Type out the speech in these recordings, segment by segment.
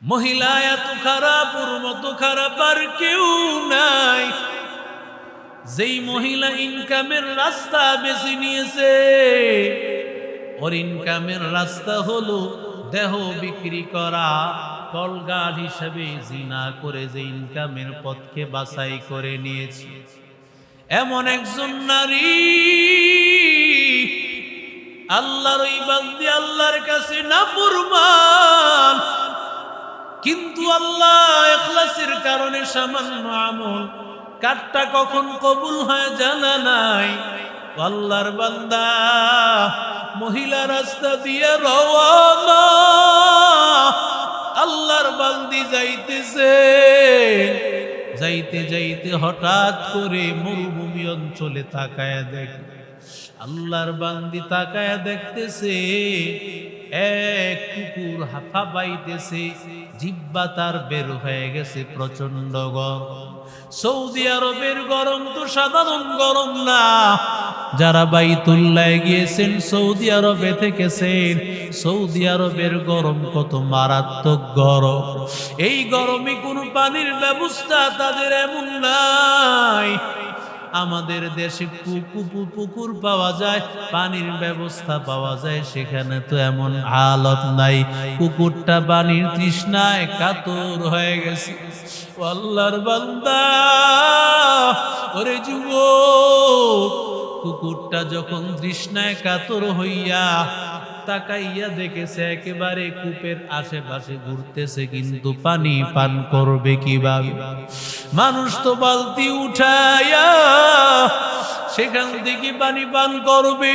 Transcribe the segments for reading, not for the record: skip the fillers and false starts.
মহিলা এত খারাপ, ওর মতো খারাপ আর কেউ নাই। যেই মহিলা ইনকামের রাস্তা বেছে নিয়েছে, ওর ইনকামের রাস্তা হলো দেহ বিক্রি করা, কলগাল হিসেবে জিনা করে যে ইনকামের পথকে বাছাই করে নিয়েছে। এমন একজন নারী, আল্লাহর ওই বান্দি, আল্লাহর কাছে নাফরমান, কিন্তু আল্লাহ ইখলাসের কারণে সামান্য আমল, কারটা কখন কবুল হয় জানা নাই। আল্লাহর বান্দা মহিলা রাস্তা দিয়ে রওয়ানা, আল্লাহর বান্দি যাইতেছে, যাইতে যাইতে হঠাৎ করে মরুভূমি অঞ্চলে তাকায়া দেখে, আল্লাহর বান্দি তাকায়া দেখতেছে এক কুকুর হাফা বাইতেছে, জিব্বা তার বের হয়ে গেছে, প্রচন্ড গরম। সৌদি আরবের গরম তো সাধারণ গরম না। যারা বাইতুল্লাহ গিয়েছেন, সৌদি আরবে থেকেছেন, সৌদি আরবের গরম কত মারাত্মক গরম। এই গরমে কোনো পানির ব্যবস্থা তাদের এমন নাই। আমাদের দেশে পুকুর পাওয়া যায়, পানির ব্যবস্থা পাওয়া যায়, সেখানে তো এমন হালত নাই। কুকুরটা পানির তৃষ্ণায় কাতর হয়ে গেছে। আল্লাহর বান্দা, ওরে যুবক, কুকুরটা যখন তৃষ্ণায় কাতর হইয়া তাকাইয়া দেখেছে একেবারে কূপের আশেপাশে ঘুরতেছে, কিন্তু পানি পান করবে কিভাবে? মানুষ তো বালতি উঠায়া সেখান থেকে পানি পান করবে,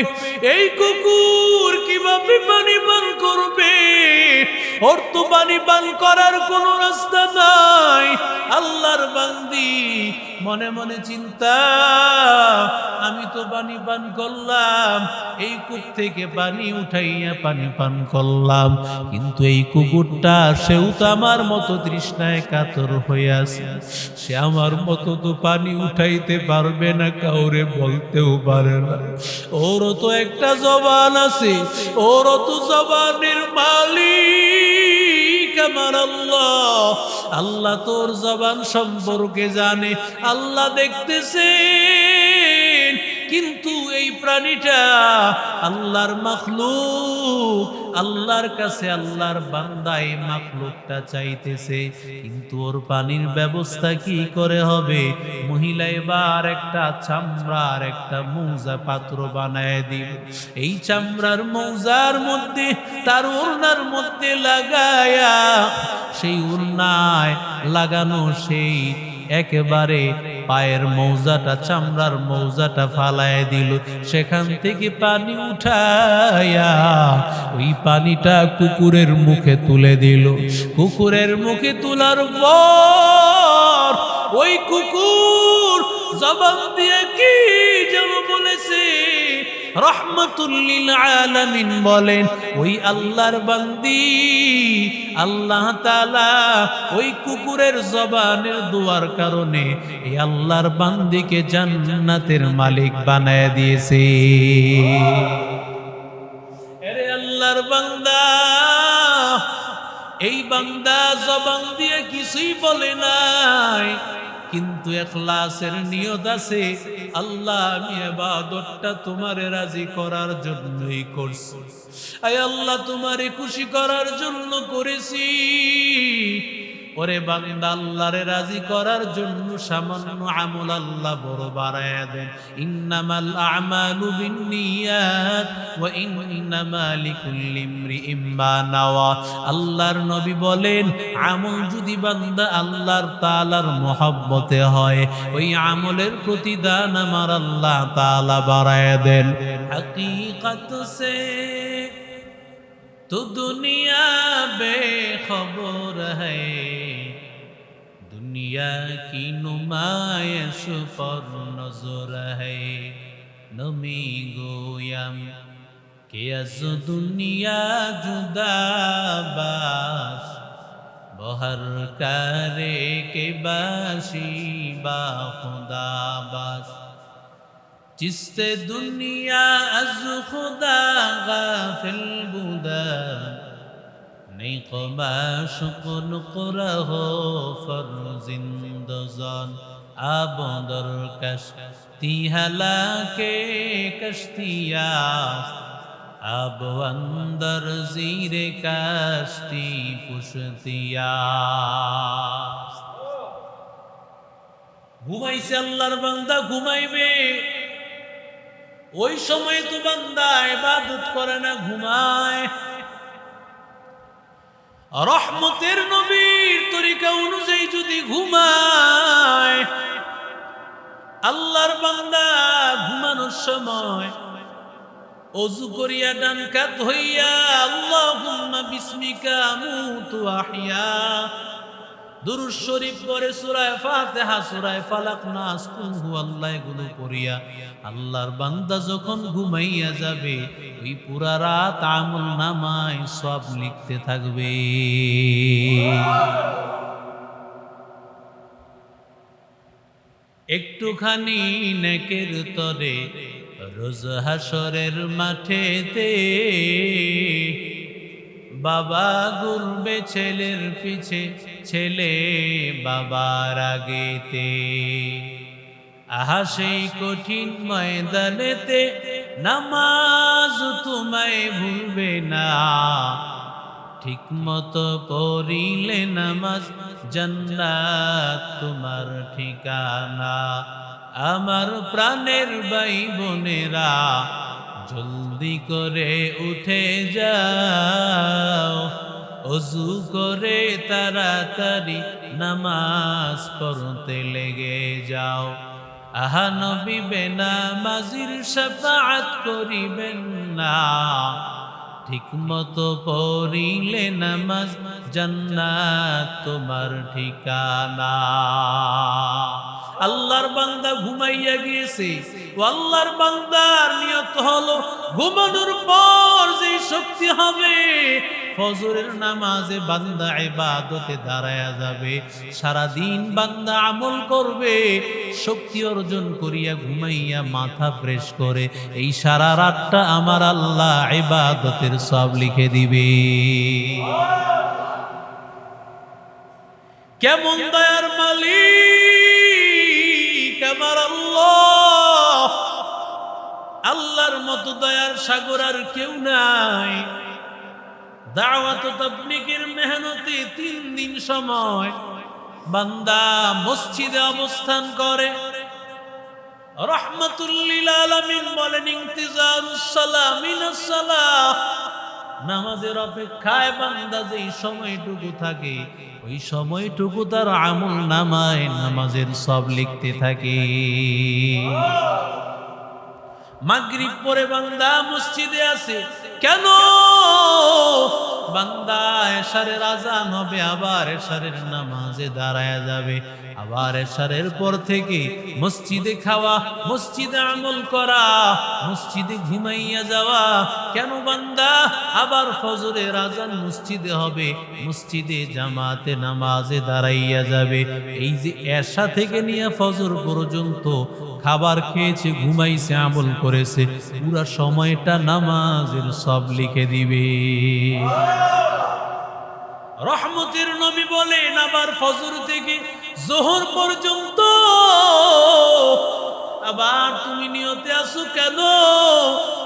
এই কুকুর কিভাবে পানি পান করবে? ওর তো পানি পান করার কোনো রাস্তা নাই। আল্লাহর বান্দি মনে মনে চিন্তা, আমি তো পানি পান করলাম, এই কূপ থেকে পানি উঠাইয়া পানি পান করলাম, কিন্তু এই কুকুরটা, সেও তো আমার মতো তৃষ্ণায় কাতর হয়ে আছে, সে আমার মতো তো পানি উঠাইতে পারবে না, কাউরে বলতেও পারে না। ওরও তো একটা জবান আছে, ওরও তো জবানের মালিক আমার আল্লাহ। আল্লাহ তোর জবান সম্পর্কে জানে, আল্লাহ দেখতেছেন, কিন্তু এই প্রাণীটা আল্লাহর মাখলুক, আল্লাহর কাছে আল্লাহর বান্দা এই মাখলুকটা চাইতেছে, কিন্তু ওর পানির ব্যবস্থা কি করে হবে? মহিলা এবার একটা চামড়ার একটা মৌজা পাত্র বানায় দিল। এই চামড়ার মৌজার মধ্যে তার ওড়নার মধ্যে লাগায়া, সেই ওড়নায় লাগানো সেই একেবারে পায়ের মৌজাটা, চামড়ার মৌজাটা ফালায় দিল, সেখান থেকে পানি উঠায়া ওই পানিটা কুকুরের মুখে তুলে দিল। কুকুরের মুখে তোলার পর ওই কুকুর জবান দিয়ে কি যেন বলেছে, রহমাতুল লিল আলামিন বলেন, ওই আল্লাহর বান্দি আল্লাহ তাআলা ওই কুকুরের জবানের দোয়ার কারণে এই আল্লাহর বান্দিকে জান্নাতের মালিক বানায় দিয়েছে। আরে আল্লাহর বান্দা, এই বান্দা জবান দিয়ে কিছুই বলে নাই, কিন্তু ইখলাসের নিয়ত আছে, আল্লাহ আমি ইবাদতটা তোমারে রাজি করার জন্যই করছি, আয় আল্লাহ তোমারে খুশি করার জন্য করেছি। ওরে বান্দা, আল্লাহরে রাজি করার জন্য সামান্য আমল আল্লাহ বড় বাড়ায়া দেন। ইন্নামাল আ'মালু বিন্নিয়াত ওয়া ইন্নামা লিকুল্লি ইমরিইম মা নাওয়া। আল্লাহর নবী বলেন, আমল যদি বান্দা আল্লাহর তাআলার মহব্বতে হয়, ওই আমলের প্রতিদান আমার আল্লাহ তাআলা বাড়ায়া দেন। হकीकत से तो दुनिया बेखबर है, दुनिया की नुमाइश पर नजर है, नमी गोयम कि अज दुनिया जुदा बाश, बहर करे के बाशी बा खुदा बाश, जिससे दुनिया अज खुदा गाफिल बुदा, नहीं कमाशुक नुकरा हो फर्जिंदजान आबोदर कश्ती हला के कश्तिया अब अंदर जीरे कश्ती पुश्तिया ঘুমাইছে আল্লাহর বান্দা ঘুমাইবে ওই সময় তো বান্দা ইবাদত করে না ঘুমায় রহমতের নবীর তরিকা অনুযায়ী যদি ঘুমায় আল্লাহর বান্দা ঘুমানোর সময় ওযু করিয়া ডান কাত হইয়া আল্লাহুম্মা বিসমিকা আমুতু আহইয়া দুরূদ শরীফ পড়ে সূরা ফাতিহা সূরা ফালাক নাস কুল হুয়াল্লাহ এগুলো পড়িয়া আল্লাহর বান্দা যখন ঘুমাইয়া যাবে ওই পুরা রাত আমল নামায় সব লিখতে থাকবে একটুখানি নেকের তরে রোজ হাসরের মাঠেতে বাবা ঘুরবে ছেলের পিছে ছেলে বাবার আগেতে আহা সেই কঠিন ময়দানেতে নামাজ তোমায় ভুলবে না ঠিক মতো পড়িলে নামাজ জান্নাত তোমার ঠিকানা আমার প্রাণের ভাই বোনেরা জলদি করে উঠে যাও ওযু করে তাড়াতাড়ি নামাজ পড়তে লেগে যাও আহা নবী বেনামাজির শাফাআত করিবেন না ঠিক মতো পড়িলে নামাজ জান্নাত তোমার ঠিকানা আল্লাহর বান্দা ঘুমাইয়া গিয়েছে ও আল্লাহর বান্দার নিয়ত হলো ঘুমানোর পর যে শক্তি হবে ফজরের নামাজে বান্দা ইবাদতে দাঁড়ায়া যাবে সারা দিন বান্দা আমল করবে শক্তি অর্জন করিয়া ঘুমাইয়া মাথা ফ্রেশ করে এই সারা রাতটা আমার আল্লাহ ইবাদতের সব লিখে দিবে কেমন দয়ার মালিক আমার আল্লাহ আল্লাহর মতো দয়ার সাগর আর কেউ নাই দাওয়াত ও তাবলীগের মেহনতে 3 দিন সময় বান্দা মসজিদে অবস্থান করে রাহমাতুল লিল আলামিন বলেন ইন্তিজারুস সালাহ মিনাস সালাহ নামাজের অপেক্ষায় বান্দা যেই সময়টুকু থাকে ওই সময়টুকু তার আমল নামায় নামাজের সব লিখতে থাকে মাগরিব পরে বান্দা মসজিদে আসে কেন বান্দা এশারের আযান হবে আবার এশারের নামাজে দাঁড়ায়া যাবে আবার এশারের পর থেকে মসজিদে খাওয়া মসজিদে আমল করা মসজিদে ঘুমাইয়া যাওয়া কেন বান্দা আবার ফজরের আযান মসজিদে হবে মসজিদে জামাতে নামাজে দাঁড়াইয়া যাবে এই যে এশা থেকে নিয়ে ফজর পর্যন্ত খাবার খেয়েছে ঘুমাইছে আমল করেছে পুরো সময়টা নামাজের সব লিখে দিবে রহমতের নবী বলেন আবার ফজর থেকে যোহর পর্যন্ত আবার তুমি নিয়তে আসো কেন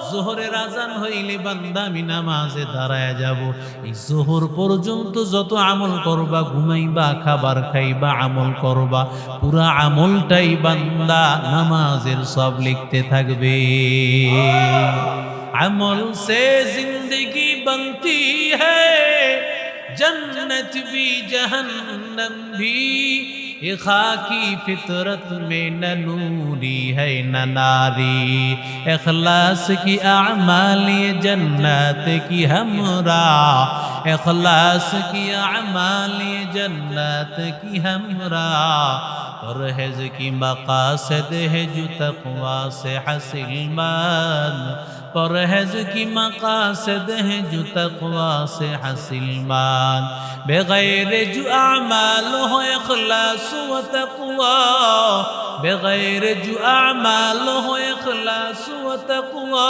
যোহরের আযান হইলে বান্দা আমি নামাজে দাঁড়ায় যাব এই যোহর পর্যন্ত যত আমল করবা ঘুমাইবা খাবার খাইবা আমল করবা পুরা আমলটাই বান্দা নামাজের সব লিখতে থাকবে আমল সে জিন্দেগি बनती है जन्नत भी जहन्नम भी ये खाकी फितरत में न नूरी है न नारी इखलास की अमाल ये जन्नत की हमरा इखलास की अमाल ये जन्नत की हमरा परहेज की मकासद है जो तक़वा से हासिल मान परहेज की मकासद है जो तक़वा से हासिल मान बगैर जो अमाल हो इखलास व तक़वा बगैर जो अमाल हो इखलास व तक़वा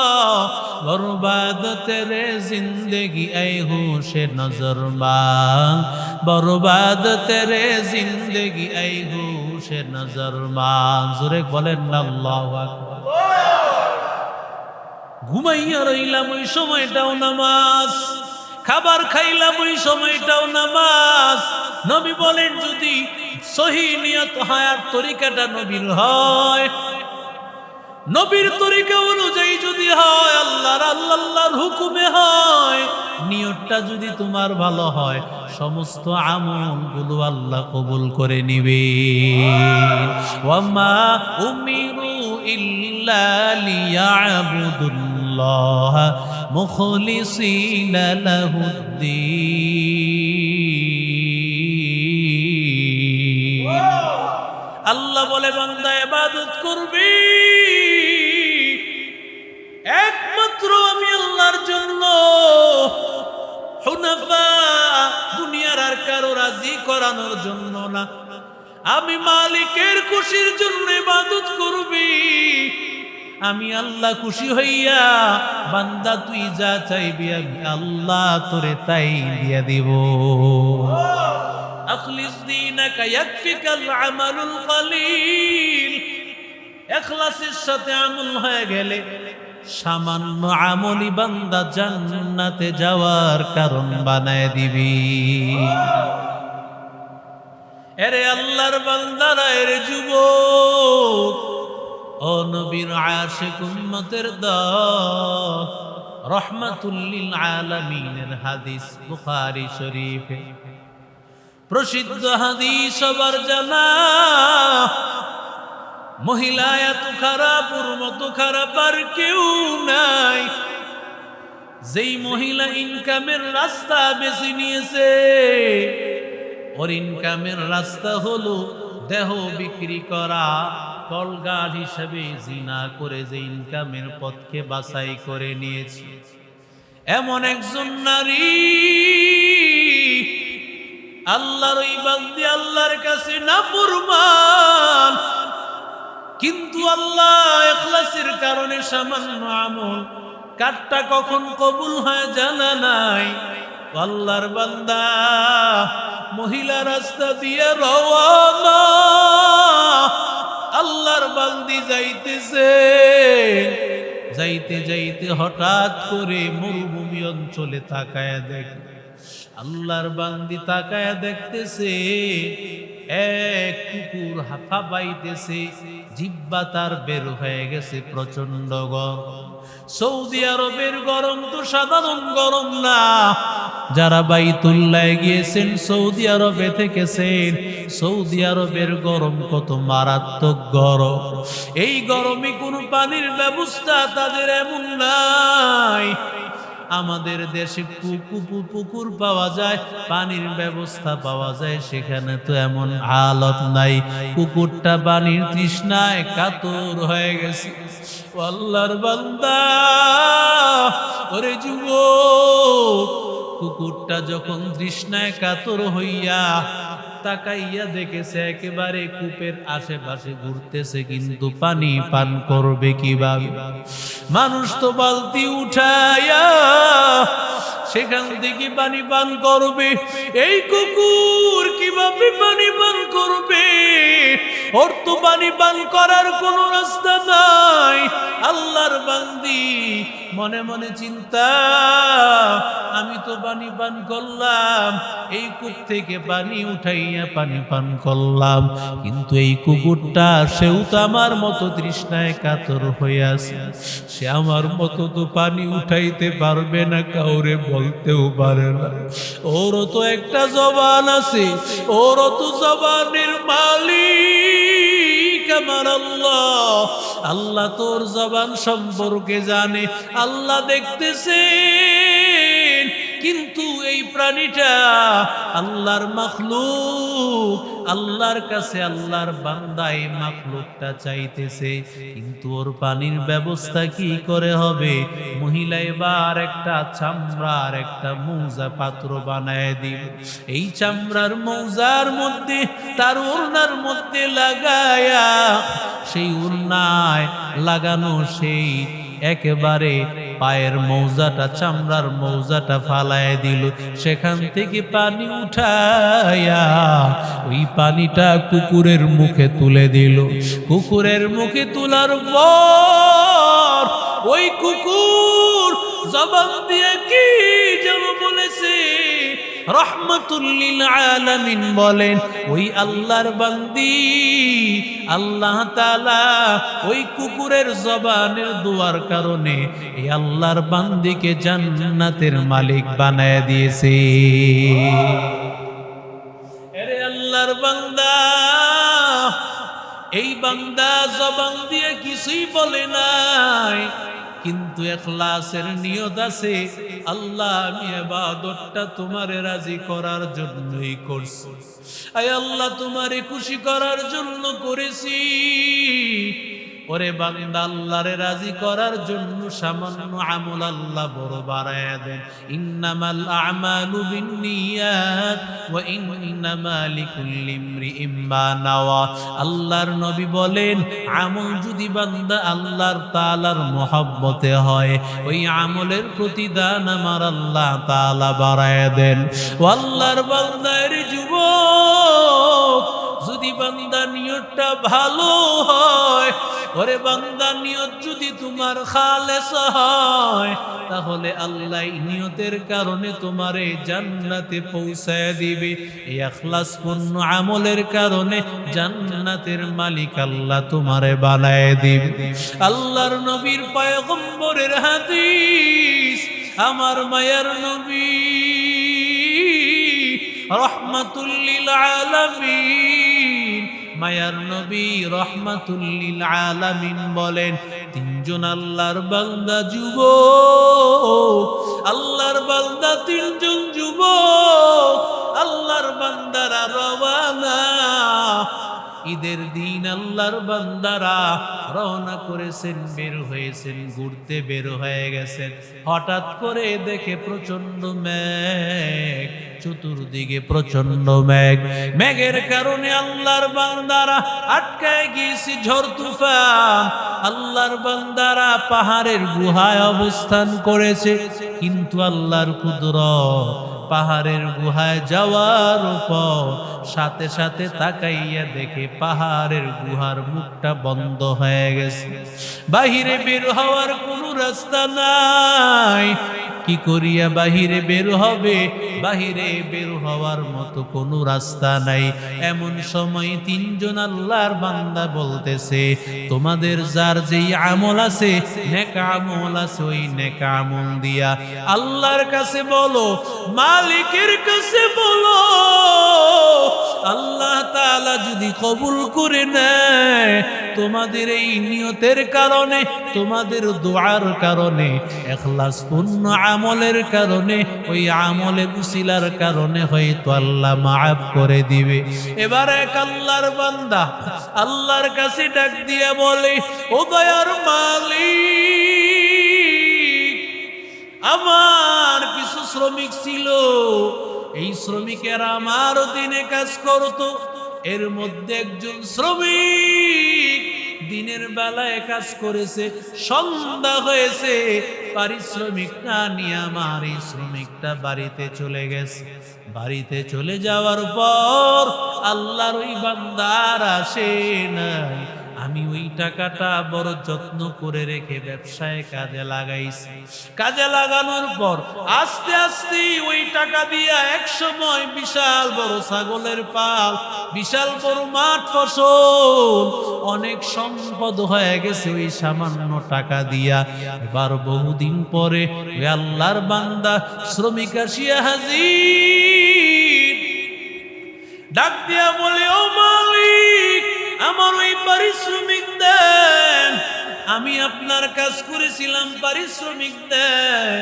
बर्बाद तेरे जिंदगी ऐ होश नजर मान बर्बाद तेरे जिंदगी ऐ होश नजर मान जोरे बोलें अल्लाहु আকবার ঘুমাইয়া রইলাম ওই সময়টাও নামাজ খাবার খাইলাম ওই সময়টাও নামাজ নবী বলেন যদি সহি নিয়ত হয় আর তরিকাটা নবীর হয় নবীর তরিকা অনুযায়ী যদি হয় আল্লাহর হুকুমে হয় নিয়তটা যদি তোমার ভালো হয় সমস্ত আমলগুলো আল্লাহ কবুল করে নিবে ওয়ামা উমিরু ইল্লা লিয়াবুদুল্লাহ মুখলিসিনা লাহুদ্দীন আল্লাহ বলে বান্দা ইবাদত করবে একমাত্র আমি আল্লাহর জন্য হুনাফা দুনিয়ার আর কারো রাজি করানোর জন্য না আমি মালিকের খুশির জন্য ইবাদত করবি আমি আল্লাহ খুশি হইয়া বান্দা তুই যা চাইবি আমি আল্লাহ তোরে তাই দিয়া দিব আখলিস দীনাকা ইয়াকফিকাল আমালুল কলিল ইখলাসের সাথে আমল হয়ে গেলে সামান্য আমলি বান্দা জান্নাতে যাওয়ার কারণ বানায় দিবি এরে আল্লাহর বান্দারা এরে যুবক ও নবীর আশিক উম্মতের দল রাহমাতুল লিল আলামিনের হাদিস বুখারী শরীফে প্রসিদ্ধ হাদিস সবার জানা মহিলা এত খারাপ ওর মতো খারাপ আর কেউ নাই যেই মহিলা ইনকামের রাস্তা বেছে নিয়েছে ওর ইনকামের রাস্তা হলো দেহ বিক্রি করা কলগাল হিসেবে জিনা করে যে ইনকামের পথকে বাছাই করে নিয়েছে এমন একজন নারী আল্লাহর ওই বান্দি আল্লাহর কাছে নাফরমান কিন্তু আল্লাহ ইখলাসের কারণে সামান্য আমল কাটটা কখন কবুল হয় জানা নাই আল্লাহর বান্দা মহিলা রাস্তা দিয়ে রওয়ানা আল্লাহর বান্দি যাইতেছে যাইতে যাইতে হঠাৎ করে মরুভূমি অঞ্চলে তাকায়া দেখে আল্লাহর বান্দি তাকায়া দেখতেছে এক কুকুর হাফা বাইতেছে জিহ্বা তার বের হয়ে গেছে প্রচন্ড গরম সৌদি আরবের গরম তো সাধারণ গরম না যারা বাইতুল্লাহ গিয়েছেন সৌদি আরবে থেকেছেন সৌদি আরবের গরম কত মারাত্মক গরম এই গরমে কোনো পানির ব্যবস্থা তাদের এমন নাই আমাদের দেশে পুকুর পাওয়া যায় পানির ব্যবস্থা পাওয়া যায় সেখানে তো এমন হালত নাই কুকুরটা পানির তৃষ্ণায় কাতর হয়ে গেছে আল্লাহর বান্দা ওরে যুবক কুকুরটা যখন তৃষ্ণায় কাতর হইয়া তাকাইয়া দেখেছে একেবারে কূপের আশেপাশে ঘুরতেছে কিন্তু পানি পান করবে কিভাবে মানুষ তো বালতি উঠায়া সেখান থেকে পানি পান করবে এই কুকুর কিভাবে পানি পান করবে ওর তো পানি পান করার কোনো রাস্তা নাই আল্লাহর বান্দি মনে মনে চিন্তা আমি তো পানি পান করলাম এই কূপ থেকে পানি উঠাইয়া পানি পান করলাম কিন্তু এই কুকুরটা সেও তো আমার মতো তৃষ্ণায় কাতর হয়ে আছে সে আমার মতো তো পানি উঠাইতে পারবে না কাউরে বলতেও পারে না ওরও তো একটা জবান আছে ওরও তো জবানের মালিক আমার আল্লাহ আল্লাহ তোর জবান সম্পর্কে জানে আল্লাহ দেখতেছেন কিন্তু এই প্রাণীটা আল্লাহর মাখলুক, আল্লাহর কাছে আল্লাহর বান্দা এই মাখলুকটা চাইতেছে, কিন্তু ওর পানির ব্যবস্থা কি করে হবে? মহিলা এবার একটা চামড়ার একটা মৌজা পাত্র বানায় দিল। এই চামড়ার মৌজার মধ্যে তার ওড়নার মধ্যে লাগায়া, সেই ওড়নায় লাগানো সেই একেবারে পায়ের মৌজাটা, চামড়ার মৌজাটা ফালায় দিল। সেখান থেকে পানি উঠায়া ওই পানিটা কুকুরের মুখে তুলে দিল। কুকুরের মুখে তোলার পর ওই কুকুর জবান দিয়ে কি যেন বলেছে, রহমাতুল লিল আলামিন বলেন, ওই আল্লাহর বান্দি আল্লাহ তাআলা ওই কুকুরের জবানের দোয়ার কারণে এই আল্লাহর বান্দিকে জান্নাতের মালিক বানায় দিয়েছে। আরে আল্লাহর বান্দা, এই বান্দা জবান দিয়ে কিছুই বলে নাই, কিন্তু ইখলাসের নিয়ত আছে, আল্লাহ আমি ইবাদতটা তোমারে রাজি করার জন্যই করছি, আয় আল্লাহ তোমারে খুশি করার জন্য করেছি। ওরে বান্দা, আল্লাহরে রাজি করার জন্য সামান্য আমল আল্লাহ বড় বাড়ায়া দেন। ইন্নামাল আমালু বিন্নিয়াত ওয়া ইন্নামা লিকুল্লি ইমরিইম মা নাওয়া। আল্লাহর নবী বলেন, আমল যদি বান্দা আল্লাহর তাআলার মহব্বতে হয়, ওই আমলের প্রতিদান আমার আল্লাহ তাআলা বাড়ায়া দেন। ও আল্লাহর বান্দার যুবক, যদি বান্দা নিয়তটা ভালো হয়, ওরে বান্দা নিয়ত যদি তোমার খালেস হয়, তাহলে আল্লাহ নিয়তের কারণে তোমারে জান্নাতে পৌঁছায় দিবে। এই ইখলাসপূর্ণ আমলের কারণে জান্নাতের মালিক আল্লাহ তোমারে বানায় দিবে। আল্লাহর নবীর পয়গম্বরের হাদিস, আমার মায়ার নবী রহমাতুল লিল আলামিন, মায়ার নবী রহমাতুল লিল আলামিন বলেন, তিনজন আল্লাহর বান্দা যুবক, আল্লাহর বান্দা তিনজন যুবক, আল্লাহর বান্দারা রওয়ানা। ঈদের দিন আল্লাহর বান্দারা রওনা করেছেন, বের হয়েছেন, ঘুরতে বের হয়ে গেছেন। হঠাৎ করে দেখে প্রচন্ড মেঘ, চতুর্দিকে প্রচন্ড মেঘ। মেঘের কারণে আল্লাহর বান্দারা আটকায় গিয়েছে, ঝড় তুফান। আল্লাহর বান্দারা পাহাড়ের গুহায় অবস্থান করেছে, কিন্তু আল্লাহর কুদরত, পাহাড়ের গুহায় যাওয়ার পর সাথে সাথে তাকাইয়া দেখে পাহাড়ের গুহার মুখটা বন্ধ হয়ে গেছে, বাহিরে বের হওয়ার কোনো রাস্তা নাই। কি করিয়া বাহিরে বের হবে? বাহিরে বের হওয়ার মতো কোনো রাস্তা নাই। এমন সময় তিনজন আল্লাহর বান্দা বলতেছে, তোমাদের যার যেই আমল আছে, নেক আমল আছে, ওই নেক আমল দিয়া আল্লাহর কাছে বলো, মালিকের কাছে বলো। আল্লাহ তাআলা যদি কবুল করে নেয়, তোমাদের এই নিয়তের কারণে, তোমাদের দোয়ার কারণে, ইখলাসপূর্ণ আমলের কারণে, ওই আমলের উসিলার কারণে হয়তো আল্লাহ মাফ করে দিবে। এবার এক আল্লাহর বান্দা আল্লাহর কাছে ডাক দিয়া বলে, ও দয়ার মালিক, আমার কিছু শ্রমিক ছিল, এই শ্রমিকেরা আমার অধীনে কাজ করত। এর মধ্যে একজন শ্রমিক দিনের বেলায় কাজ করেছে, সন্ধ্যা হয়েছে, পারিশ্রমিক না নিয়ে আমার এই শ্রমিকটা বাড়িতে চলে গেছে। বাড়িতে চলে যাওয়ার পর আল্লাহর ওই বান্দার আসে নাই। আমি ওই টাকাটা বড় যত্ন করে রেখে ব্যবসায় কাজে লাগাইছি। কাজে লাগানোর পর আস্তে আস্তে ওই টাকা দিয়া এক সময় বিশাল বড় ছাগলের পাল, বিশাল বড় মাঠ ফসল, অনেক সম্পদ হয়ে গেছে ওই সামান্য টাকা দিয়া। এবার বহুদিন পরে ওই আল্লাহর বান্দা শ্রমিক আসিয়া হাজির, ডাক দিয়া বলে, ও মালিক, আমার ওই পারিশ্রমিক দেন, আমি আপনার কাজ করেছিলাম, পারিশ্রমিক দেন।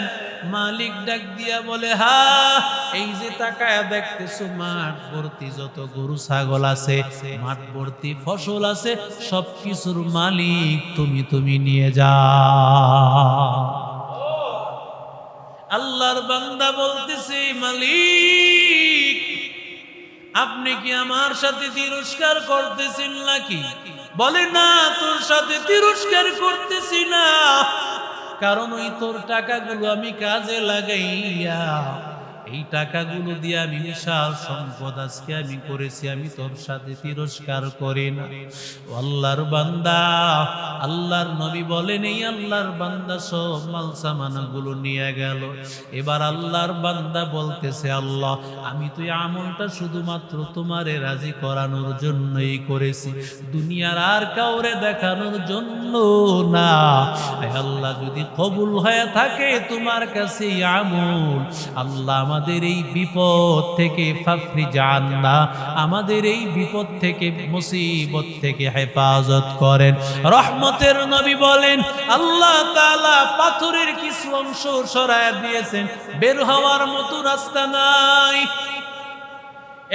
মালিক ডাক দিয়া বলে, হ্যাঁ, এই যে তাকায়া দেখতেছো মাঠ ভর্তি যত গরু ছাগল আছে, মাঠ ভর্তি ফসল আছে, সবকিছুর মালিক তুমি নিয়ে যাও। আল্লাহর বান্দা বলতেছে, মালিক আপনি কি আমার সাথে তিরস্কার করতেছেন নাকি? বলে, না, তোর সাথে তিরস্কার করতেছি না, কারণ ওই তোর টাকাগুলো আমি কাজে লাগাইয়া এই টাকাগুলো দিয়ে আমি বিশাল সম্পদ আজকে আমি করেছি, আমি তোর সাথে তিরস্কার করি না। আল্লাহর বান্দা, আল্লাহর নবী বলেন, এই আল্লাহর বান্দা সব মাল সামানগুলো নিয়ে গেল। এবার আল্লাহর বান্দা বলতেছে, আল্লাহ আমি তো এই আমলটা শুধুমাত্র তোমারে রাজি করানোর জন্যই করেছি, দুনিয়ার আর কাউরে দেখানোর জন্য না। আল্লাহ যদি কবুল হয়ে থাকে তোমার কাছে এই আমল, আল্লাহ আমাদের এই বিপদ থেকে ফাফরি জান্না, আমাদের এই বিপদ থেকে মুসিবত থেকে হেফাজত করেন। রহমতের নবী বলেন, আল্লাহ তাআলা পাথরের কিছু অংশ সরায় দিয়েছেন, বের হওয়ার মতো রাস্তা নাই।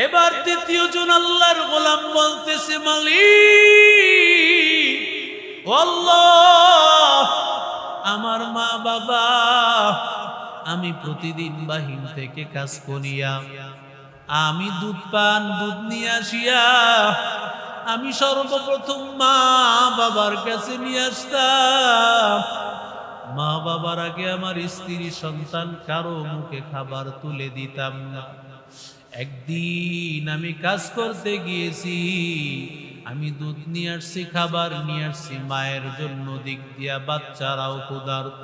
এবার তৃতীয় জন আল্লাহর গোলাম বলতেছে, মালিক ও আল্লাহ, আমার মা বাবা, আমি প্রতিদিন বাহির থেকে কাজ করিয়া আমি দুধ নিয়ে আসিয়া আমি সর্বপ্রথম মা বাবার কাছে নিয়ে আসতাম। মা বাবার আগে আমার স্ত্রী সন্তান কারো মুখে খাবার তুলে দিতাম না। একদিন আমি কাজ করতে গিয়েছি, আমি দুধ নিয়ে আসছি, খাবার নিয়ে আসছি মায়ের জন্য, দিক দিয়া বাচ্চারাও ক্ষুধার্ত।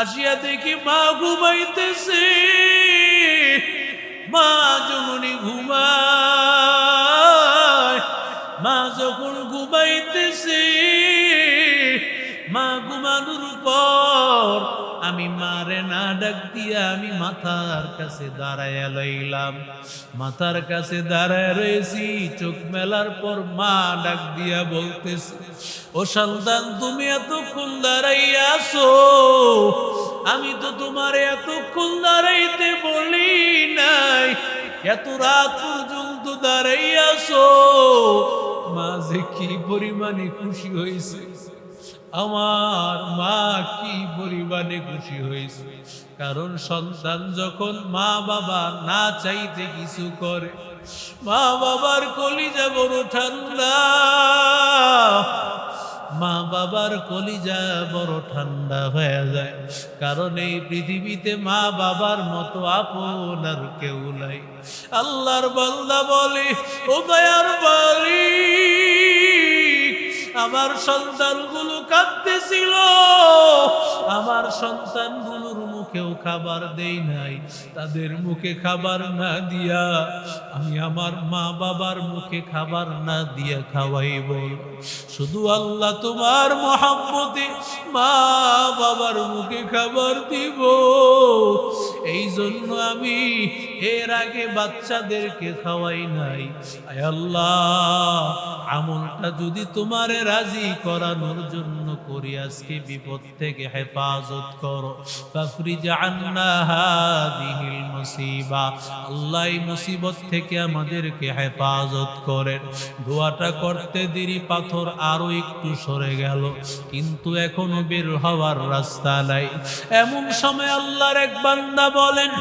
আসিয়া দেখি মা ঘুমাইতেছে, মা জননী ঘুমায়। মা যখন ঘুমাইতেছে, মা ঘুমানোর পর আমি মারে না ডাক দিয়া আমি মাথার কাছে দাঁড়াইয়া লইলাম। মাথার কাছে দাঁড়ায় রয়েছি, চোখ মেলার পর মা ডাক দিয়া বলতেছে, ও সন্তান, তুমি এতক্ষণ দাঁড়াইয়া আছো, আমি তো তোমার এতক্ষণ দাঁড়াইতে বলি নাই, এত রাত পর্যন্ত দাঁড়াইয়া আছো। মা যে কি পরিমাণে খুশি হয়েছে, আমার মা কি পরিমাণে খুশি হয়েছে। কারণ সন্তান যখন মা বাবা না চাইতে কিছু করে, মা বাবার কলিজা বড় ঠান্ডা, মা বাবার কলিজা বড় ঠান্ডা হয়ে যায়। কারণ এই পৃথিবীতে মা বাবার মতো আপন আর কেউ নাই। আল্লাহর বান্দা বলে, ও দয়ার মালিক, আমার সন্তানগুলো কাঁদতেছিল, আমার সন্তানগুলোর মুখেও খাবার দেই নাই, তাদের মুখে খাবার না দিয়া আমি আমার মা বাবার মুখে খাবার না দিয়া খাওয়াইব। শুধু আল্লাহ তোমার মহব্বতে মা বাবার মুখে খাবার দিব, এই জন্য আমি এর আগে বাচ্চাদেরকে খাওয়াই নাই। আয় আল্লাহ, আমলটা যদি তোমারে রাজি করানোর জন্য করি, আজকে বিপদ থেকে হেফাজত করো। ফাফরিজ আন্না হাদিহিল মুসিবা, আল্লাহ এই মুসিবত থেকে আমাদেরকে হেফাজত করেন। দোয়াটা করতে দেরি, পাথর আরো একটু সরে গেল, কিন্তু এখনো বের হওয়ার রাস্তা নাই। এমন সময় আল্লাহর এক বান্দা বলেন,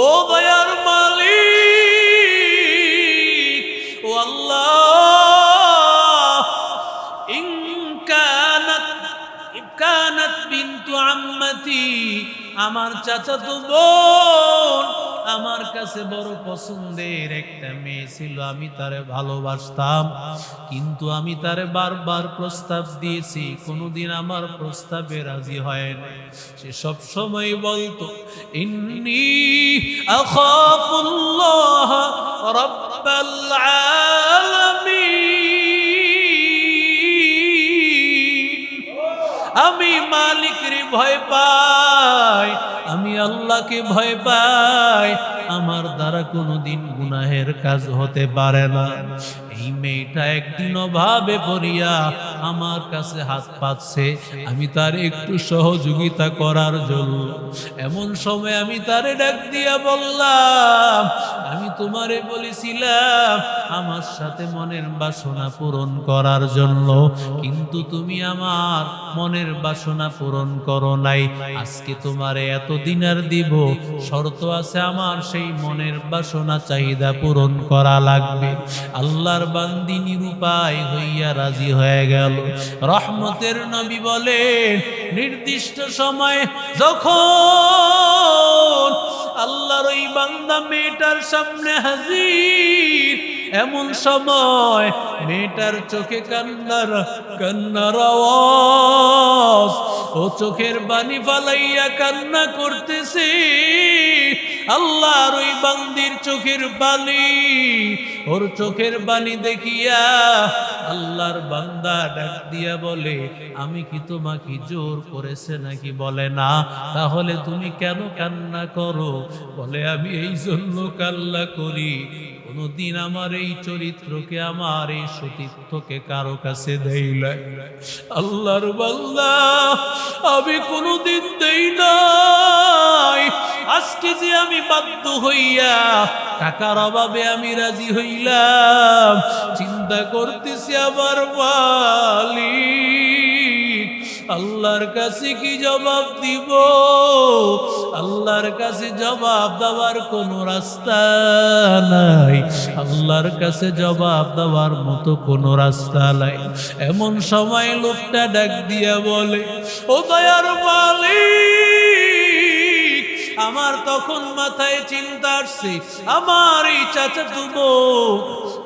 ও দয়ার মালিক, ও আল্লাহ, ইন কানাত বিনতু আম্মাতি, আমার চাচাতো বোন আমার কাছে বড় পছন্দের একটা মেয়ে ছিল, আমি তারে ভালোবাসতাম, কিন্তু আমি তারে বারবার প্রস্তাব দিয়েছি, কোনোদিন আমার প্রস্তাবে রাজি হয় না। সে সব সময় বলতো, ইন্নী আখাফুল্লাহ রাব্বাল আলামিন, আমি মালিকের ভয় পাই, আমি আল্লাহকে ভয় পাই, আমার দ্বারা কোনোদিন গুনাহের কাজ হতে পারে না। এই মেয়েটা একদিন অভাবে পড়িয়া আমার কাছে হাত পাতছে, আমি তার একটু সহযোগিতা করার জন্য। এমন সময় আমি তারে ডাক দিয়া বললাম, আমি তোমারে বলেছিলাম আমার সাথে মনের বাসনা পূরণ করার জন্য, কিন্তু তুমি আমার মনের বাসনা পূরণ করো নাই। আজকে তোমারে এত দিনার দিব, শর্ত আছে আমার সেই মনের বাসনা চাহিদা পূরণ করা লাগবে। আল্লাহর বান্দি নিরুপায় হইয়া রাজি হয়ে গেল। রহমতের নবী বলেন, নির্দিষ্ট সময় যখন আল্লাহর ওই বান্দা মেয়েটার সামনে হাজির, এমন সময় মেয়েটার চোখে কান্নার আওয়াজ, ও চোখের বাণী ফালাইয়া কান্না করতেছে। আল্লাহর ওই বান্দির চোখের বাণী, ওর চোখের বাণী দেখিয়া আল্লাহর বান্দা ডাক দিয়া বলে, আমি কি তোমাকে জোর করেছে নাকি? বলে না। তাহলে তুমি কেন কান্না করো? বলে আমি এই জন্য কান্না করি, কোনদিন আমার এই চরিত্রকে, আমার এই সতীত্বকে কারো কাছে দেই নাই। আল্লাহর বান্দা, আমি কোনদিন দেই নাই। আজকে যে আমি বাধ্য হইয়া টাকার অভাবে আমি রাজি হইলাম, চিন্তা করতেছি আমার মালিক আল্লাহর কাছে কি জবাব দিব? আল্লাহর কাছে জবাব দেওয়ার কোনো রাস্তা নাই, আল্লাহর কাছে জবাব দেওয়ার মতো কোনো রাস্তা নাই। এমন সময় লোকটা ডাক দিয়া বলে, ও দয়ার মালিক, আমার তখন মাথায় চিন্তা আসছে, আমার এই চাচাতো বোন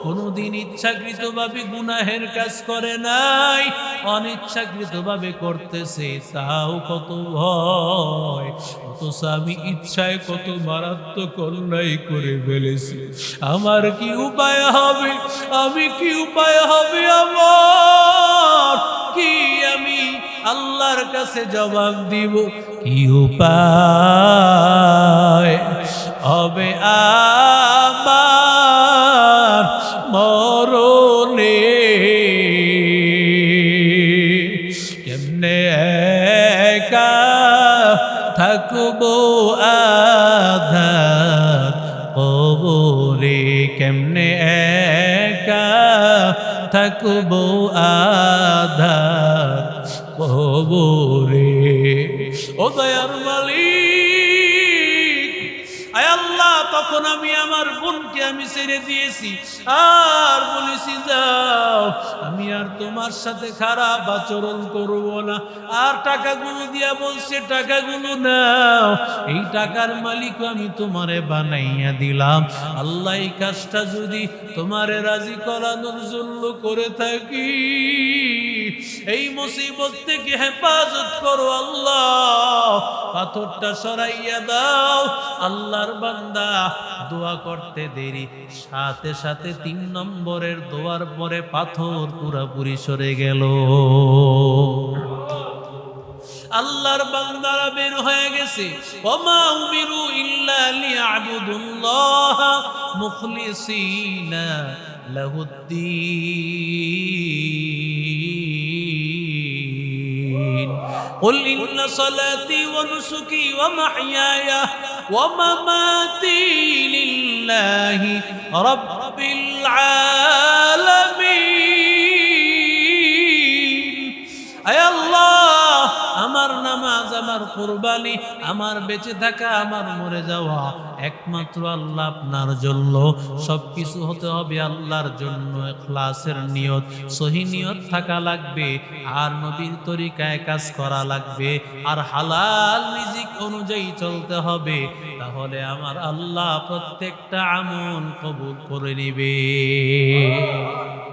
কোনদিন ইচ্ছাকৃতভাবে গুনাহের কাজ করে নাই, অনিচ্ছাকৃতভাবে করতেছে, তাও কত ভয়। অথচ আমি ইচ্ছায় কত মারাত্মক অন্যায় করে ফেলেছি। আমার কি উপায় হবে? আমি কি উপায় হবে আমার? কি আমি আল্লাহর কাছে জবাব দিব? কি উপায় হবে আমার মরণে? কেমনে একা থাকবো আধার কবরে, কেমনে একা থাকবো আধার কবরে। ও দয়ার মালিক, আয় আল্লাহ, তখন আমি আমার বোনকে আমি ছেড়ে দিয়েছি আর বলেছি, যাও, আমি আর তোমার সাথে খারাপ আচরণ করব না। আর টাকাগুলো দিয়া বলছে, টাকাগুলো নাও, এই টাকার মালিক আমি তোমারে বানাইয়া দিলাম। আল্লাহ এই কাজটা যদি তোমারে রাজি করানোর জন্য করে থাকি, এই মুসিবত থেকে হেফাজত করো আল্লাহ, পাথরটা সরাইয়া দাও। আল্লাহর বান্দা দোয়া করতে দেরি, সাথে সাথে 3 নম্বরের দোয়ার পরে পাথর পুরাপুরি সরে গেল। আল্লাহর বান্দারা বের হয়ে গেছে। ওমা উমিরু ইল্লা লিয়াবুদুল্লাহ মুখলিসিনা লাহুদ্দিন। قل إن صلاتي ونسكي ومحياي ومماتي لله رب العالمين. أي الله, আমার নামাজ, আমার কুরবানি, আমার বেঁচে থাকা, আমার মরে যাওয়া একমাত্র আল্লাহ আপনার জন্য। সবকিছু হতে হবে আল্লাহর জন্য। ইখলাসের নিয়ত, সহি নিয়ত থাকা লাগবে, আর নবীর তরিকায় কাজ করা লাগবে, আর হালাল রিজিক অনুযায়ী চলতে হবে। তাহলে আমার আল্লাহ প্রত্যেকটা আমল কবুল করে নিবে।